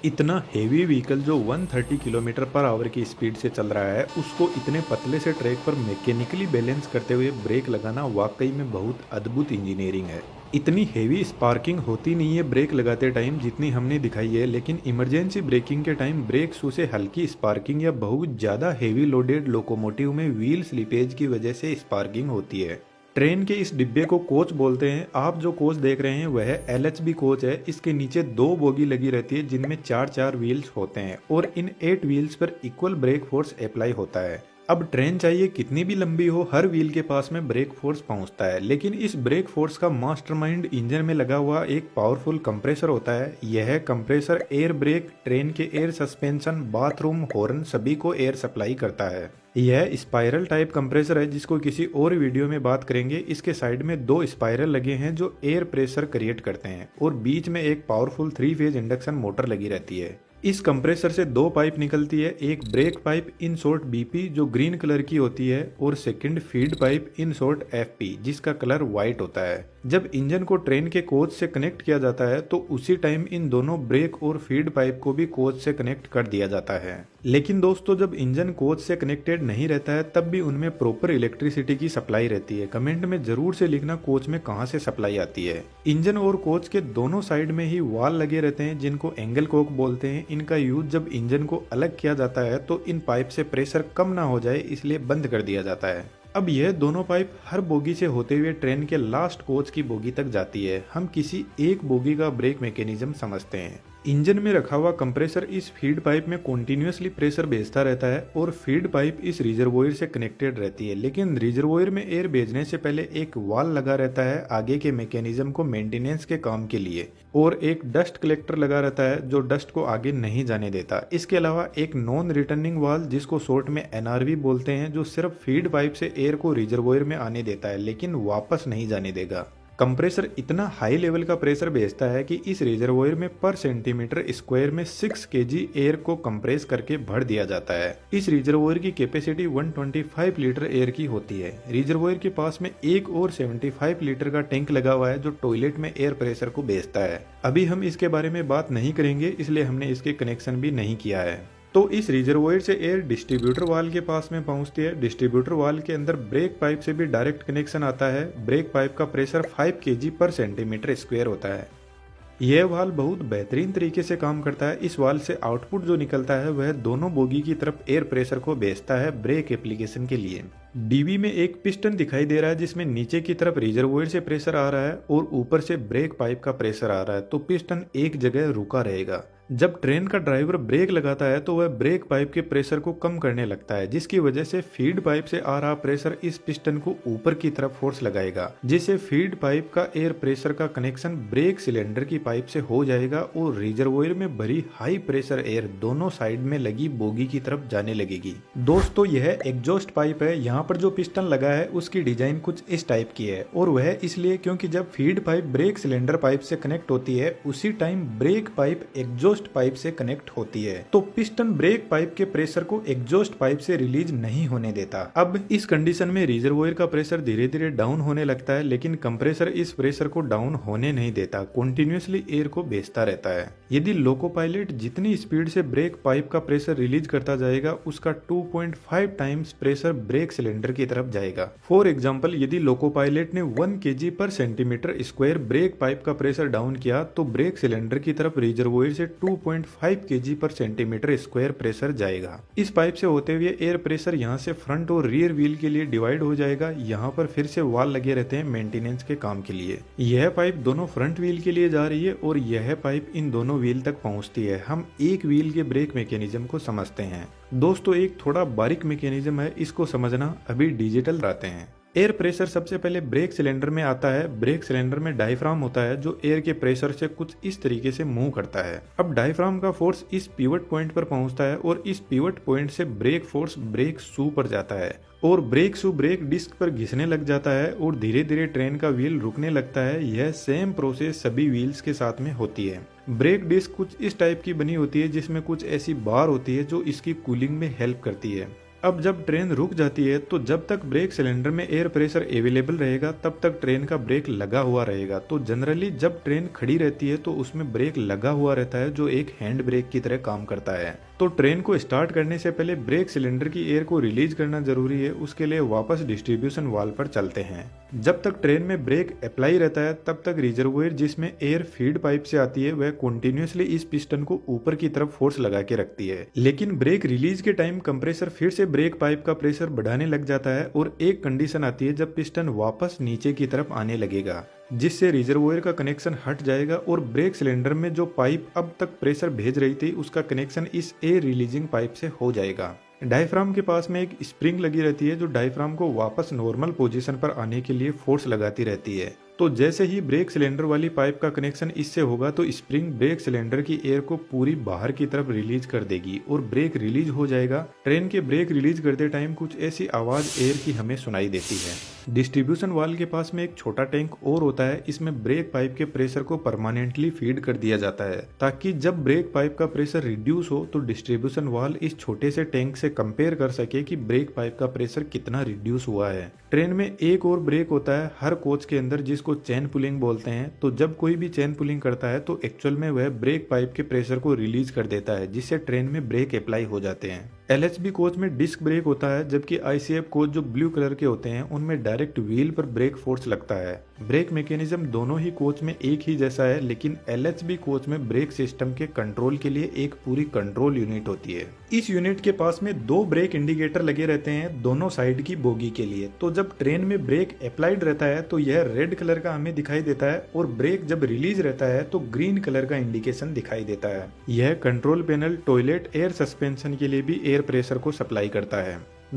इतना heavy vehicle जो 130 kilometre per hour की स्पीड से चल रहा है, उसको इतने पतले से ट्रैक पर मैकेनिकली बैलेंस करते हुए ब्रेक लगाना वाकई में बहुत अद्भुत इंजीनियरिंग है। इतनी हेवी स्पार्किंग होती नहीं है ब्रेक लगाते टाइम जितनी हमने दिखाई है, लेकिन इमरजेंसी ब्रेकिंग के टाइम ब्रेक शू से हल्की स्पार्किंग या बहुत ज़्यादा हेवी लोडेड लोकोमोटिव में व्हील स्लिपेज की वजह से स्पार्किंग होती है। ट्रेन के इस डिब्बे को कोच बोलते हैं। आप जो कोच देख रहे हैं वह एलएचबी कोच है। इसके नीचे दो बोगी लगी रहती है जिनमें चार चार व्हील्स होते हैं और इन 8 व्हील्स पर इक्वल ब्रेक फोर्स अप्लाई होता है। अब ट्रेन चाहिए कितनी भी लंबी हो, हर व्हील के पास में ब्रेक फोर्स पहुंचता है, लेकिन इस ब्रेक फोर्स का मास्टरमाइंड इंजन में लगा हुआ एक पावरफुल कंप्रेसर होता है। यह कंप्रेसर एयर ब्रेक, ट्रेन के एयर सस्पेंशन, बाथरूम, हॉर्न सभी को एयर सप्लाई करता है। यह स्पाइरल टाइप कंप्रेसर है जिसको किसी और वीडियो में बात करेंगे। इसके साइड में दो स्पाइरल लगे हैं जो एयर प्रेशर क्रिएट करते हैं और बीच में एक पावरफुल 3 फेज इंडक्शन मोटर लगी रहती है। इस कंप्रेसर से दो पाइप निकलती है, एक break pipe in short BP जो ग्रीन कलर की होती है और second feed pipe in short FP जिसका कलर व्हाइट होता है। जब इंजन को ट्रेन के कोच से कनेक्ट किया जाता है तो उसी टाइम इन दोनों ब्रेक और फीड पाइप को भी कोच से कनेक्ट कर दिया जाता है। लेकिन दोस्तों, जब इंजन कोच से कनेक्टेड नहीं रहता है तब भी उनमें प्रॉपर इलेक्ट्रिसिटी की सप्लाई रहती है। कमेंट में जरूर से लिखना कोच में कहां से सप्लाई आती है। इंजन और कोच के दोनों साइड में ही वाल लगे रहते हैं जिनको एंगल कोक बोलते हैं। इनका यूज जब इंजन को अलग किया जाता है तो इन पाइप से प्रेशर कम ना हो जाए इसलिए बंद कर दिया जाता है। अब यह दोनों पाइप हर बोगी से होते हुए ट्रेन के लास्ट कोच की बोगी तक जाती है। हम किसी एक बोगी का ब्रेक मैकेनिज्म समझते हैं। इंजन में रखा हुआ कंप्रेसर इस फीड पाइप में कॉन्टिन्यूसली प्रेशर भेजता रहता है और फीड पाइप इस रिजर्वोयर से कनेक्टेड रहती है, लेकिन रिजर्वोयर में एयर भेजने से पहले एक वाल लगा रहता है आगे के मैकेनिज्म को मेंटेनेंस के काम के लिए, और एक डस्ट कलेक्टर लगा रहता है जो डस्ट को आगे नहीं जाने देता। इसके अलावा एक नॉन रिटर्निंग वाल जिसको शॉर्ट में एनआरवी बोलते हैं जो सिर्फ फीड पाइप से एयर को रिजर्वोयर में आने देता है लेकिन वापस नहीं जाने देगा। कंप्रेसर इतना हाई लेवल का प्रेशर भेजता है कि इस रिजर्वोयर में पर सेंटीमीटर स्क्वायर में 6 kg एयर को कंप्रेस करके भर दिया जाता है। इस रिजर्वोयर की कैपेसिटी 125 लीटर एयर की होती है। रिजर्वोयर के पास में एक और 75 लीटर का टैंक लगा हुआ है जो टॉयलेट में एयर प्रेशर को भेजता है। अभी हम इसके बारे में बात नहीं करेंगे इसलिए हमने इसके कनेक्शन भी नहीं किया है। तो इस रिजर्वोयर से एयर डिस्ट्रीब्यूटर वाल के पास में पहुंचती है। डिस्ट्रीब्यूटर वाल के अंदर ब्रेक पाइप से भी डायरेक्ट कनेक्शन आता है। ब्रेक पाइप का प्रेशर 5 kg पर सेंटीमीटर स्क्वायर होता है। यह वाल बहुत बेहतरीन तरीके से काम करता है। इस वाल से आउटपुट जो निकलता है वह दोनों बोगी की तरफ एयर प्रेशर को भेजता है ब्रेक एप्लीकेशन के लिए। डीबी में एक पिस्टन दिखाई दे रहा है जिसमें नीचे की तरफ रिजर्वोयर से प्रेशर आ रहा है और ऊपर से ब्रेक पाइप का प्रेशर आ रहा है, तो पिस्टन एक जगह रुका रहेगा। जब ट्रेन का ड्राइवर ब्रेक लगाता है तो वह ब्रेक पाइप के प्रेशर को कम करने लगता है, जिसकी वजह से फीड पाइप से आ रहा प्रेशर इस पिस्टन को ऊपर की तरफ फोर्स लगाएगा, जिससे फीड पाइप का एयर प्रेशर का कनेक्शन ब्रेक सिलेंडर की पाइप से हो जाएगा और रिजर्वोयर में भरी हाई प्रेशर एयर दोनों साइड में लगी बोगी की तरफ जाने लगेगी। दोस्तों, यह एग्जॉस्ट पाइप है। यहाँ पर जो पिस्टन लगा है उसकी डिजाइन कुछ इस टाइप की है और वह इसलिए क्योंकि जब feed pipe brake cylinder pipe से कनेक्ट होती है उसी time break pipe exhaust pipe से कनेक्ट होती है, तो पिस्टन ब्रेक पाइप के प्रेशर को एग्जॉस्ट पाइप से रिलीज नहीं होने देता। अब इस कंडीशन में रिजर्वोयर का प्रेशर धीरे धीरे डाउन होने लगता है, लेकिन कंप्रेसर इस प्रेशर को डाउन होने नहीं देता, कंटिन्यूअसली एयर को भेजता रहता है। यदि लोको पायलट जितनी स्पीड से ब्रेक पाइप का प्रेशर रिलीज करता जाएगा उसका 2.5 टाइम्स प्रेशर ब्रेक सिलेंडर की तरफ जाएगा। फॉर एग्जाम्पल, यदि लोको पायलट ने 1 kg पर सेंटीमीटर स्क्वायर ब्रेक पाइप का प्रेशर डाउन किया तो ब्रेक सिलेंडर की तरफ रिजर्वोयर से 2.5 kg पर सेंटीमीटर स्क्वायर प्रेशर जाएगा। इस पाइप से होते हुए एयर प्रेशर यहाँ से फ्रंट और रियर व्हील के लिए डिवाइड हो जाएगा। यहाँ पर फिर से वाल लगे रहते हैं मेंटेनेंस के काम के लिए। यह पाइप दोनों फ्रंट व्हील के लिए जा रही है और यह पाइप इन दोनों व्हील तक पहुंचती है। हम एक व्हील के ब्रेक मैकेनिज्म को समझते हैं। दोस्तों, एक थोड़ा बारीक मैकेनिज्म है, इसको समझना। अभी डिजिटल आते हैं। एयर प्रेशर सबसे पहले ब्रेक सिलेंडर में आता है। ब्रेक सिलेंडर में डायफ्राम होता है जो एयर के प्रेशर से कुछ इस तरीके से मूव करता है। अब डायफ्राम का फोर्स इस पिवट पॉइंट पर पहुंचता है और इस पिवट पॉइंट से ब्रेक फोर्स ब्रेक शू पर जाता है और ब्रेक शू ब्रेक डिस्क पर घिसने लग जाता है और धीरे धीरे ट्रेन का व्हील रुकने लगता है। यह सेम प्रोसेस सभी व्हील्स के साथ में होती है। ब्रेक डिस्क कुछ इस टाइप की बनी होती है जिसमें कुछ ऐसी बार होती है जो इसकी कूलिंग में हेल्प करती है। अब जब ट्रेन रुक जाती है तो जब तक ब्रेक सिलेंडर में एयर प्रेशर अवेलेबल रहेगा तब तक ट्रेन का ब्रेक लगा हुआ रहेगा। तो जनरली जब ट्रेन खड़ी रहती है तो उसमें ब्रेक लगा हुआ रहता है जो एक हैंड ब्रेक की तरह काम करता है। तो ट्रेन को स्टार्ट करने से पहले ब्रेक सिलेंडर की एयर को रिलीज करना जरूरी है, उसके लिए वापस डिस्ट्रीब्यूशन वाल्व पर चलते हैं। जब तक ट्रेन में ब्रेक अप्लाई रहता है तब तक रिजर्वोयर जिसमें एयर फीड पाइप से आती है वह कंटिन्यूअसली इस पिस्टन को ऊपर की तरफ फोर्स लगा के रखती है। लेकिन ब्रेक रिलीज के टाइम कंप्रेसर फिर से ब्रेक पाइप का प्रेशर बढ़ाने लग जाता है और एक कंडीशन आती है जब पिस्टन वापस नीचे की तरफ आने लगेगा, जिससे रिजर्वोयर का कनेक्शन हट जाएगा और ब्रेक सिलेंडर में जो पाइप अब तक प्रेशर भेज रही थी उसका कनेक्शन इस एयर रिलीजिंग पाइप से हो जाएगा। डायफ्राम के पास में एक स्प्रिंग लगी रहती है जो डायफ्राम को वापस नॉर्मल पोजीशन पर आने के लिए फोर्स लगाती रहती है। तो जैसे ही ब्रेक सिलेंडर वाली पाइप का कनेक्शन इससे होगा तो स्प्रिंग ब्रेक सिलेंडर की एयर को पूरी बाहर की तरफ रिलीज कर देगी और ब्रेक रिलीज हो जाएगा। ट्रेन के ब्रेक रिलीज करते टाइम कुछ ऐसी आवाज एयर की हमें सुनाई देती है। डिस्ट्रीब्यूशन वाल्व के पास में एक छोटा टैंक और होता है, इसमें ब्रेक पाइप के प्रेशर को परमानेंटली फीड कर दिया जाता है ताकि जब ब्रेक पाइप का प्रेशर रिड्यूस हो तो डिस्ट्रीब्यूशन वाल्व इस छोटे से टैंक से कंपेयर कर सके कि ब्रेक पाइप का प्रेशर कितना रिड्यूस हुआ है। ट्रेन में एक और ब्रेक होता है हर कोच के अंदर जिसको चेन पुलिंग बोलते हैं। तो जब कोई भी चेन पुलिंग करता है तो एक्चुअल में वह ब्रेक पाइप के प्रेशर को रिलीज कर देता है जिससे ट्रेन में ब्रेक अप्लाई हो जाते हैं। एलएचबी कोच में डिस्क ब्रेक होता है जबकि आईसीएफ कोच जो ब्लू कलर के होते हैं उनमें डायरेक्ट व्हील पर ब्रेक फोर्स लगता है। ब्रेक मैकेनिज्म दोनों ही कोच में एक ही जैसा है, लेकिन एलएचबी कोच में ब्रेक सिस्टम के कंट्रोल के लिए एक पूरी कंट्रोल यूनिट होती है। इस यूनिट के पास में दो ब्रेक इंडिकेटर लगे रहते हैं दोनों साइड की बोगी के लिए। तो जब ट्रेन में ब्रेक अप्लाइड रहता है तो यह रेड कलर का हमें दिखाई देता है और ब्रेक जब रिलीज रहता है तो ग्रीन कलर का इंडिकेशन दिखाई देता है। यह control panel toilet air suspension के लिए भी एयर प्रेशर को सप्लाई करता है।